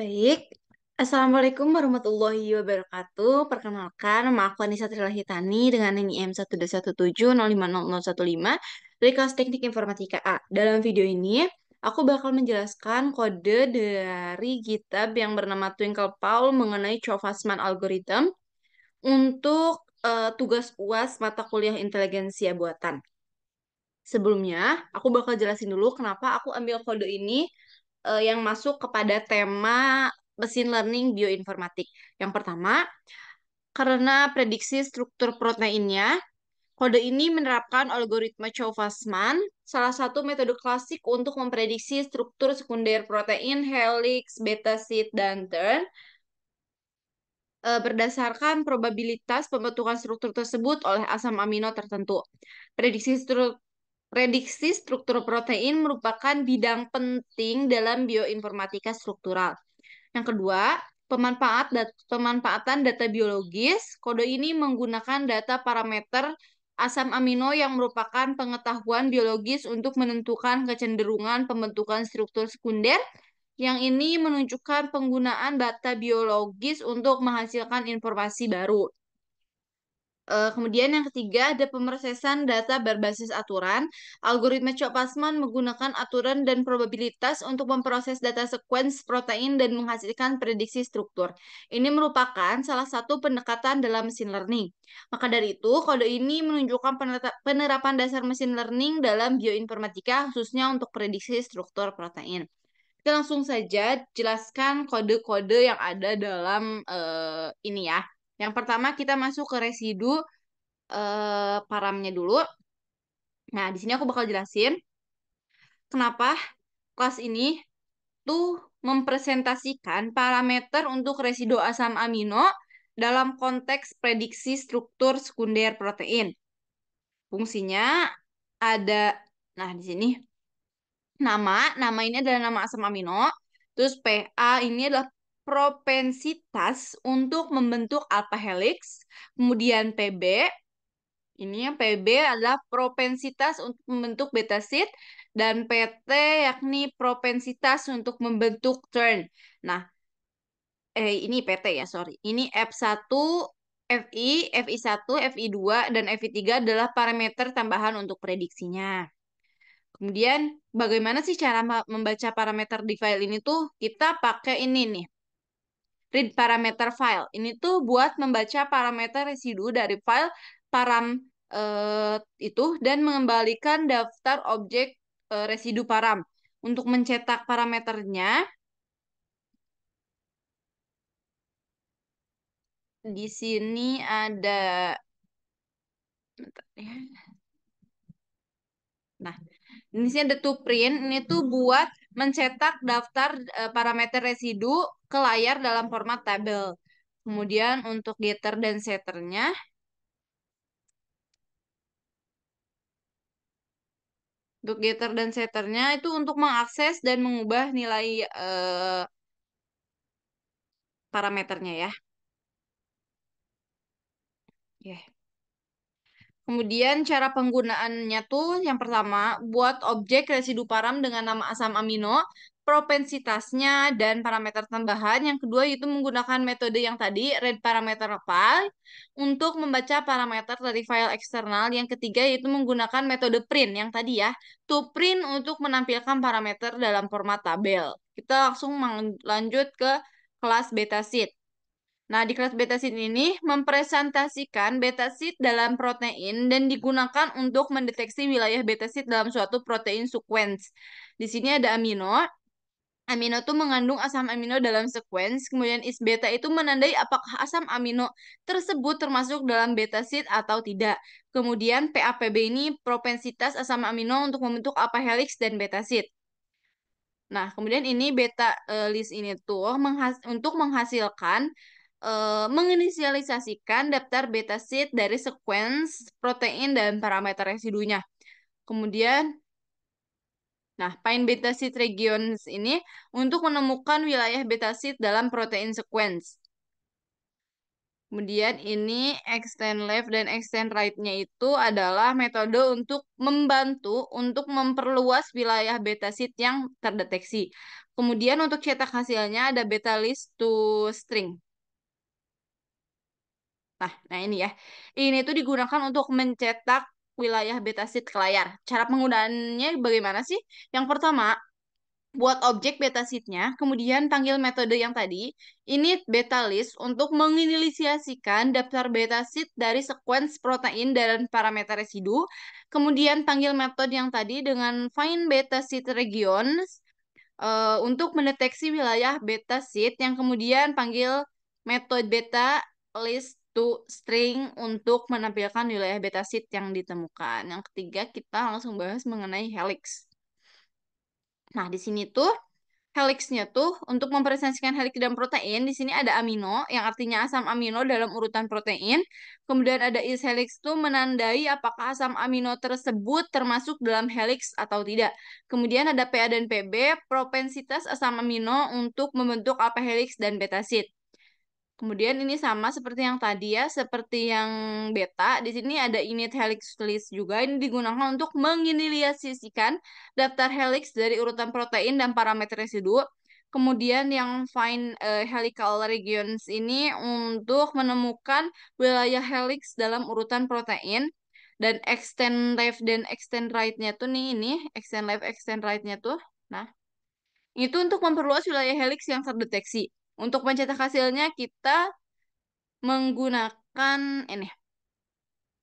Baik, Assalamualaikum warahmatullahi wabarakatuh. Perkenalkan, nama aku Anissa Trilahitani dengan NIM 121705015 dari kelas Teknik Informatika A. Dalam video ini, aku bakal menjelaskan kode dari GitHub yang bernama Twinkle Paul mengenai Chov-Fasman Algorithm untuk tugas UAS mata kuliah inteligensia buatan. Sebelumnya, aku bakal jelasin dulu kenapa aku ambil kode ini yang masuk kepada tema mesin learning bioinformatik. Yang pertama, karena prediksi struktur proteinnya, kode ini menerapkan algoritma Chov-Fasman, salah satu metode klasik untuk memprediksi struktur sekunder protein, helix, beta sheet, dan turn berdasarkan probabilitas pembentukan struktur tersebut oleh asam amino tertentu. Prediksi struktur protein merupakan bidang penting dalam bioinformatika struktural. Yang kedua, pemanfaatan data biologis. Kode ini menggunakan data parameter asam amino yang merupakan pengetahuan biologis untuk menentukan kecenderungan pembentukan struktur sekunder. Yang ini menunjukkan penggunaan data biologis untuk menghasilkan informasi baru. Kemudian yang ketiga ada pemrosesan data berbasis aturan. Algoritma Chov-Fasman menggunakan aturan dan probabilitas untuk memproses data sequence protein dan menghasilkan prediksi struktur. Ini merupakan salah satu pendekatan dalam machine learning. Maka dari itu, kode ini menunjukkan penerapan dasar machine learning dalam bioinformatika khususnya untuk prediksi struktur protein. Kita langsung saja jelaskan kode-kode yang ada dalam ini ya. Yang pertama kita masuk ke residu paramnya dulu. Nah, di sini aku bakal jelasin kenapa kelas ini tuh mempresentasikan parameter untuk residu asam amino dalam konteks prediksi struktur sekunder protein. Fungsinya ada, nah di sini nama ini adalah nama asam amino, terus PA ini adalah propensitas untuk membentuk alpha helix, kemudian PB ini yang PB adalah propensitas untuk membentuk beta sheet dan PT yakni propensitas untuk membentuk turn. Nah, ini PT ya, sorry. Ini F1, FI, FI1, FI2, dan FI3 adalah parameter tambahan untuk prediksinya. Kemudian, bagaimana sih cara membaca parameter di file ini tuh? Kita pakai ini nih, read parameter file. Ini tuh buat membaca parameter residu dari file param eh, itu dan mengembalikan daftar objek residu param. Untuk mencetak parameternya, di sini ada. Bentar ya. Nah, di sini ada to print. Ini tuh buat mencetak daftar parameter residu ke layar dalam format tabel. Kemudian untuk getter dan setternya, itu untuk mengakses dan mengubah nilai parameternya ya. Ya. Kemudian cara penggunaannya tuh yang pertama buat objek residu param dengan nama asam amino, propensitasnya dan parameter tambahan. Yang kedua itu menggunakan metode yang tadi read parameter file untuk membaca parameter dari file eksternal. Yang ketiga yaitu menggunakan metode print yang tadi ya, to print untuk menampilkan parameter dalam format tabel. Kita langsung lanjut ke kelas beta sheet. Nah, di kelas beta sheet ini mempresentasikan beta sheet dalam protein dan digunakan untuk mendeteksi wilayah beta sheet dalam suatu protein sequence. Di sini ada amino. Amino itu mengandung asam amino dalam sequence, kemudian is beta itu menandai apakah asam amino tersebut termasuk dalam beta sheet atau tidak. Kemudian PAPB ini propensitas asam amino untuk membentuk alpha helix dan beta sheet. Nah, kemudian ini beta list ini tuh untuk menghasilkan menginisialisasikan daftar beta sheet dari sequence protein dan parameter residunya. Kemudian, nah, find beta sheet regions ini untuk menemukan wilayah beta sheet dalam protein sequence. Kemudian ini extend left dan extend right-nya itu adalah metode untuk membantu untuk memperluas wilayah beta sheet yang terdeteksi. Kemudian untuk cetak hasilnya ada beta list to string. Nah ini ya. Ini tuh digunakan untuk mencetak wilayah beta sheet ke layar. Cara penggunaannya bagaimana sih? Yang pertama, buat objek beta sheet-nya, kemudian panggil metode yang tadi, init beta list untuk menginisiasikan daftar beta sheet dari sequence protein dan parameter residu, kemudian panggil metode yang tadi dengan find beta sheet regions untuk mendeteksi wilayah beta sheet, yang kemudian panggil metode beta list to string untuk menampilkan wilayah beta sheet yang ditemukan. Yang ketiga, kita langsung bahas mengenai helix. Nah, di sini tuh helixnya tuh untuk mempresentasikan helix dan protein, di sini ada amino yang artinya asam amino dalam urutan protein. Kemudian ada is helix tuh menandai apakah asam amino tersebut termasuk dalam helix atau tidak. Kemudian ada PA dan PB, propensitas asam amino untuk membentuk alpha helix dan beta sheet. Kemudian ini sama seperti yang tadi ya, seperti yang beta. Di sini ada init helix list juga. Ini digunakan untuk menginisiasikan daftar helix dari urutan protein dan parameter residu. Kemudian yang find helical regions ini untuk menemukan wilayah helix dalam urutan protein. Dan extend left dan extend right-nya tuh nih, ini extend left, extend right-nya tuh. Nah, itu untuk memperluas wilayah helix yang terdeteksi. Untuk mencetak hasilnya kita menggunakan ini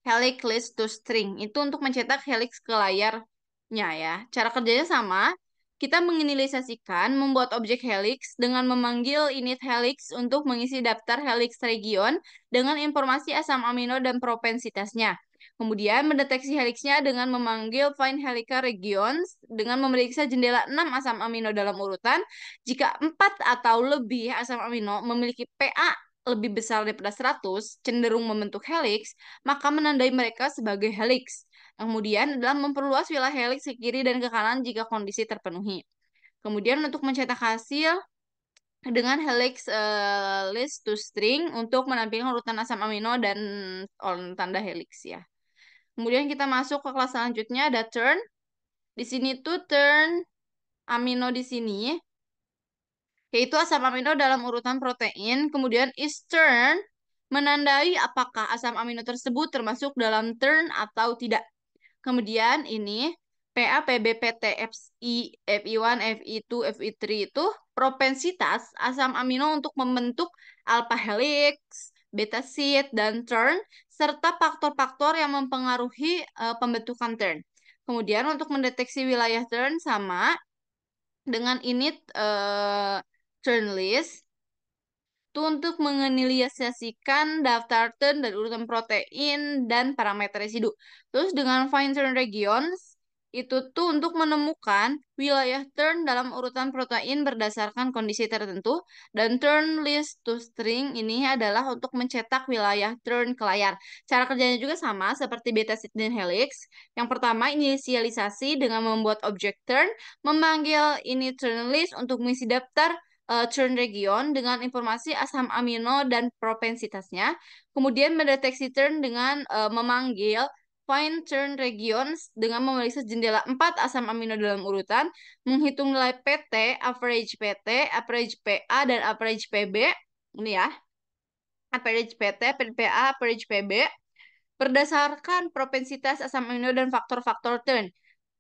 helix list to string itu untuk mencetak helix ke layarnya ya. Cara kerjanya sama. Kita menginisialisasikan membuat objek helix dengan memanggil init helix untuk mengisi daftar helix region dengan informasi asam amino dan propensitasnya. Kemudian mendeteksi helixnya dengan memanggil find helical regions dengan memeriksa jendela 6 asam amino dalam urutan. Jika 4 atau lebih asam amino memiliki PA lebih besar daripada 100, cenderung membentuk helix, maka menandai mereka sebagai helix. Kemudian adalah memperluas wilayah helix ke kiri dan ke kanan jika kondisi terpenuhi. Kemudian untuk mencetak hasil dengan helix list to string untuk menampilkan urutan asam amino dan tanda helix ya. Kemudian kita masuk ke kelas selanjutnya ada turn. Di sini tuh turn amino di sini yaitu asam amino dalam urutan protein. Kemudian is turn menandai apakah asam amino tersebut termasuk dalam turn atau tidak. Kemudian ini PA, PB, PT, FI, FI1, FI2, FI3 itu propensitas asam amino untuk membentuk alpha helix, beta sheet, dan turn, serta faktor-faktor yang mempengaruhi pembentukan turn. Kemudian untuk mendeteksi wilayah turn sama dengan init turn list itu untuk menginisiasikan daftar turn dari urutan protein dan parameter residu. Terus dengan find turn regions, itu tuh untuk menemukan wilayah turn dalam urutan protein berdasarkan kondisi tertentu. Dan turn list to string ini adalah untuk mencetak wilayah turn ke layar. Cara kerjanya juga sama seperti beta sheet dan helix. Yang pertama, inisialisasi dengan membuat objek turn, memanggil ini turn list untuk mengisi daftar turn region dengan informasi asam amino dan propensitasnya. Kemudian mendeteksi turn dengan memanggil find turn regions dengan memeriksa jendela 4 asam amino dalam urutan, menghitung nilai PT, average PA, dan average PB. Ini ya, average PT, PA, average PB berdasarkan propensitas asam amino dan faktor-faktor turn.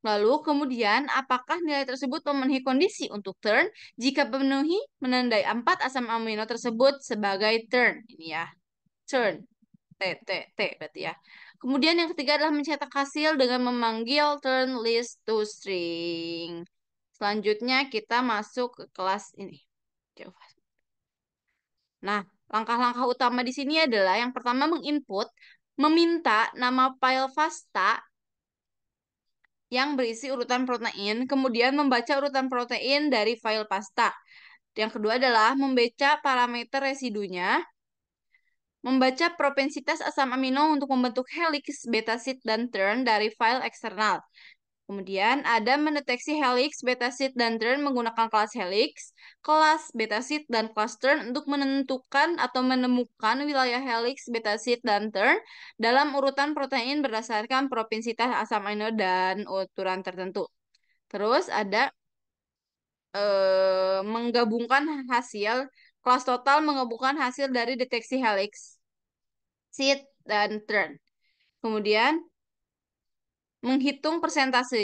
Lalu kemudian apakah nilai tersebut memenuhi kondisi untuk turn? Jika memenuhi, menandai 4 asam amino tersebut sebagai turn. Ini ya, turn. T, T, T berarti ya. Kemudian yang ketiga adalah mencetak hasil dengan memanggil turn list to string. Selanjutnya kita masuk ke kelas ini. Coba. Nah, langkah-langkah utama di sini adalah yang pertama menginput, meminta nama file FASTA yang berisi urutan protein, kemudian membaca urutan protein dari file FASTA. Yang kedua adalah membaca parameter residunya, membaca propensitas asam amino untuk membentuk helix, beta sheet, dan turn dari file eksternal. Kemudian ada mendeteksi helix, betasit, dan turn menggunakan kelas helix, kelas betasit, dan kelas turn untuk menentukan atau menemukan wilayah helix, betasit, dan turn dalam urutan protein berdasarkan propensitas asam amino dan ukuran tertentu. Terus ada menggabungkan hasil, kelas total menggabungkan hasil dari deteksi helix, sit, dan turn. Kemudian menghitung persentase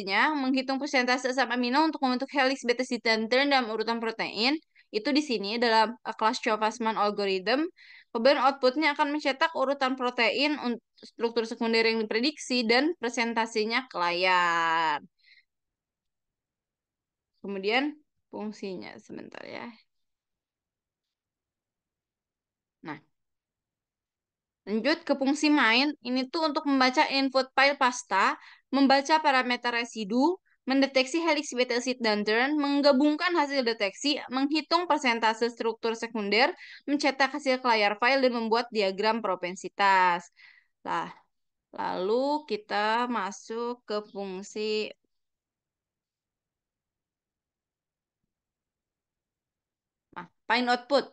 asam amino untuk membentuk helix, beta, sit, dan turn dalam urutan protein. Itu di sini dalam kelas Chau-Fasman algorithm. Kemudian outputnya akan mencetak urutan protein untuk struktur sekunder yang diprediksi dan presentasinya ke layar. Kemudian fungsinya sebentar ya. Nah, lanjut ke fungsi main, ini tuh untuk membaca input file pasta, membaca parameter residu, mendeteksi helix, beta, sit, dan turn, menggabungkan hasil deteksi, menghitung persentase struktur sekunder, mencetak hasil ke layar file, dan membuat diagram propensitas. Nah, lalu kita masuk ke fungsi find output.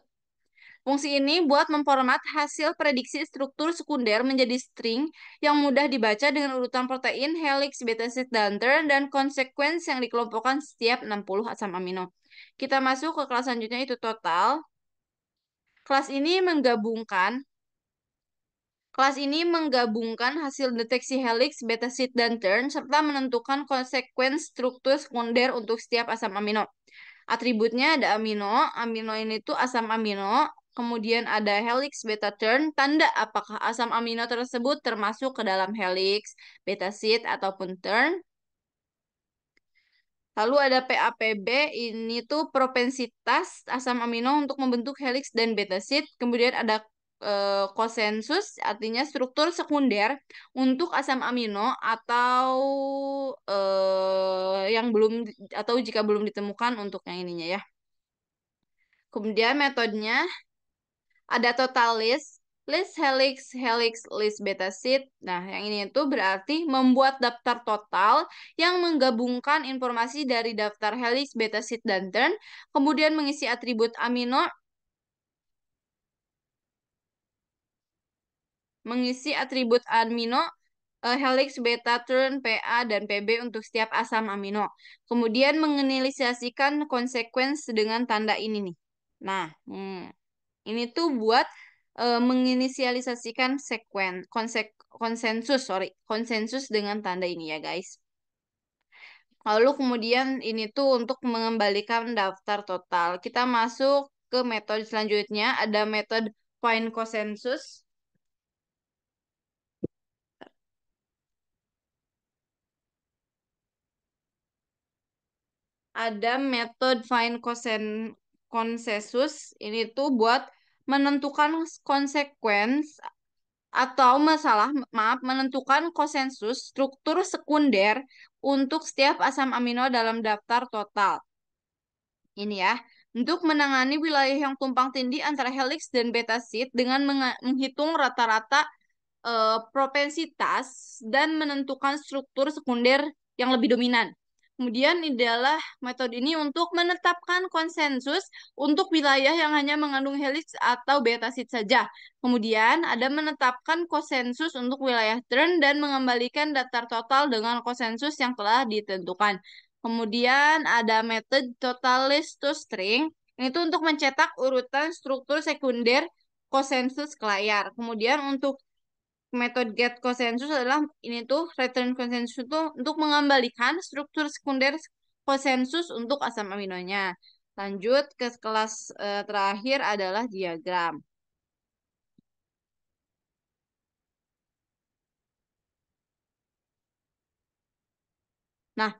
Fungsi ini buat memformat hasil prediksi struktur sekunder menjadi string yang mudah dibaca dengan urutan protein, helix, beta, sit, dan turn, dan konsekuens yang dikelompokkan setiap 60 asam amino. Kita masuk ke kelas selanjutnya, itu total. Kelas ini menggabungkan hasil deteksi helix, beta, sit, dan turn, serta menentukan konsekuens struktur sekunder untuk setiap asam amino. Atributnya ada amino. Amino ini tuh asam amino. Kemudian ada helix, beta, turn. Tanda apakah asam amino tersebut termasuk ke dalam helix, beta, sit, ataupun turn. Lalu ada PAPB, ini tuh propensitas asam amino untuk membentuk helix dan beta sit. Kemudian ada konsensus, artinya struktur sekunder untuk asam amino atau yang belum atau jika belum ditemukan untuk yang ininya ya. Kemudian metodenya ada total list, list helix, helix, list beta sit. Nah, yang ini itu berarti membuat daftar total yang menggabungkan informasi dari daftar helix, beta sit, dan turn, kemudian mengisi atribut amino, helix, beta, turn, PA, dan PB untuk setiap asam amino. Kemudian menginisiasikan konsekuens dengan tanda ini nih. Nah, ini tuh buat menginisialisasikan konsensus dengan tanda ini ya guys. Lalu kemudian ini tuh untuk mengembalikan daftar total. Kita masuk ke metode selanjutnya, ada metode find konsensus. Ada metode find konsensus. Ini tuh buat menentukan konsekuens atau menentukan konsensus struktur sekunder untuk setiap asam amino dalam daftar total. Ini ya, untuk menangani wilayah yang tumpang tindih antara helix dan beta sit dengan menghitung rata-rata propensitas dan menentukan struktur sekunder yang lebih dominan. Kemudian adalah metode ini untuk menetapkan konsensus untuk wilayah yang hanya mengandung helix atau betasit saja. Kemudian ada menetapkan konsensus untuk wilayah turn dan mengembalikan daftar total dengan konsensus yang telah ditentukan. Kemudian ada metode total list to string. Itu untuk mencetak urutan struktur sekunder konsensus ke layar. Kemudian untuk metode get konsensus adalah ini tuh return konsensus itu untuk mengembalikan struktur sekunder konsensus untuk asam aminonya. Lanjut ke kelas terakhir adalah diagram. Nah,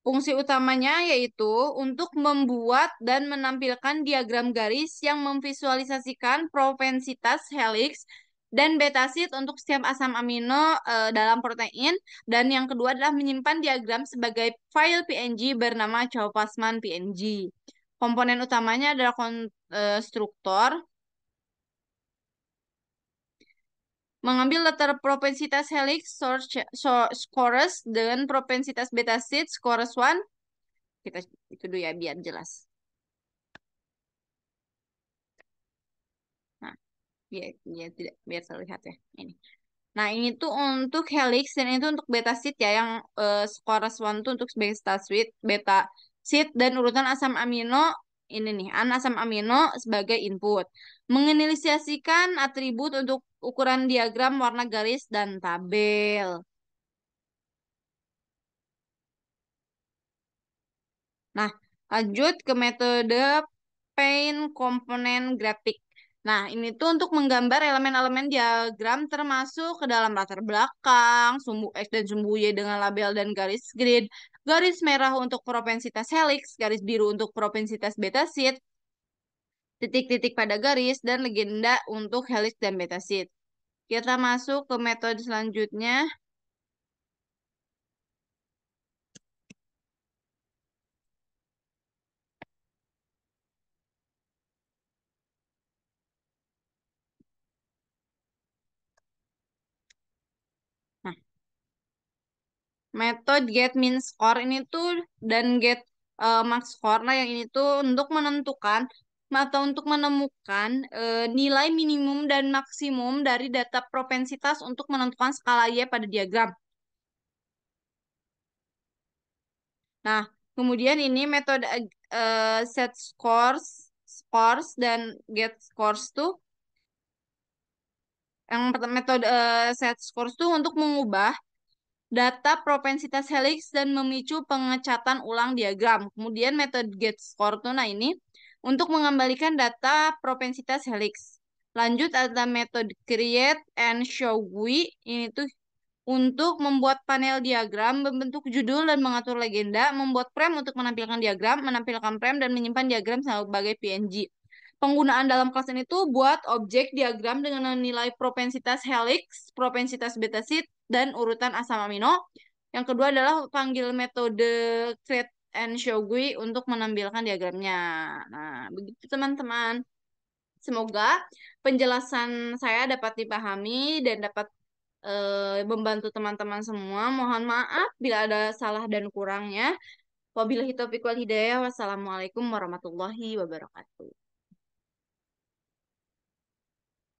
fungsi utamanya yaitu untuk membuat dan menampilkan diagram garis yang memvisualisasikan propensitas helix dan betasit untuk setiap asam amino dalam protein. Dan yang kedua adalah menyimpan diagram sebagai file PNG bernama Chau-Fasman PNG. Komponen utamanya adalah konstruktor. Mengambil latar propensitas helix scores dengan propensitas beta sheet scores 1. Kita itu dulu ya biar jelas. Nah, biar tidak biar terlihat ya ini. Nah, ini tuh untuk helix dan itu untuk beta sheet ya yang scores 1 tuh untuk beta sheet dan urutan asam amino ini nih, asam amino sebagai input. Menginisiasikan atribut untuk ukuran diagram warna garis dan tabel. Nah, lanjut ke metode paint component graphic. Nah, ini tuh untuk menggambar elemen-elemen diagram termasuk ke dalam latar belakang, sumbu X dan sumbu Y dengan label dan garis grid, garis merah untuk propensitas helix, garis biru untuk propensitas beta sheet, titik-titik pada garis, dan legenda untuk helix dan beta sheet. Kita masuk ke metode selanjutnya. Nah, metode get min score ini tuh dan get max score. Nah, yang ini tuh untuk menentukan atau untuk menemukan nilai minimum dan maksimum dari data propensitas untuk menentukan skala Y pada diagram. Nah, kemudian ini metode set scores dan get scores tuh yang metode set scores tuh untuk mengubah data propensitas helix dan memicu pengecatan ulang diagram. Kemudian metode get score tuh, nah ini untuk mengembalikan data propensitas helix. Lanjut ada metode create and show GUI. Ini tuh untuk membuat panel diagram, membentuk judul dan mengatur legenda, membuat frame untuk menampilkan diagram, menampilkan frame dan menyimpan diagram sebagai PNG. Penggunaan dalam kelas ini tuh buat objek diagram dengan nilai propensitas helix, propensitas beta sheet, dan urutan asam amino. Yang kedua adalah panggil metode create and show GUI untuk menampilkan diagramnya. Nah, begitu teman-teman. Semoga penjelasan saya dapat dipahami dan dapat membantu teman-teman semua. Mohon maaf bila ada salah dan kurangnya. Wabillahi taufiq wal hidayah. Wassalamualaikum warahmatullahi wabarakatuh.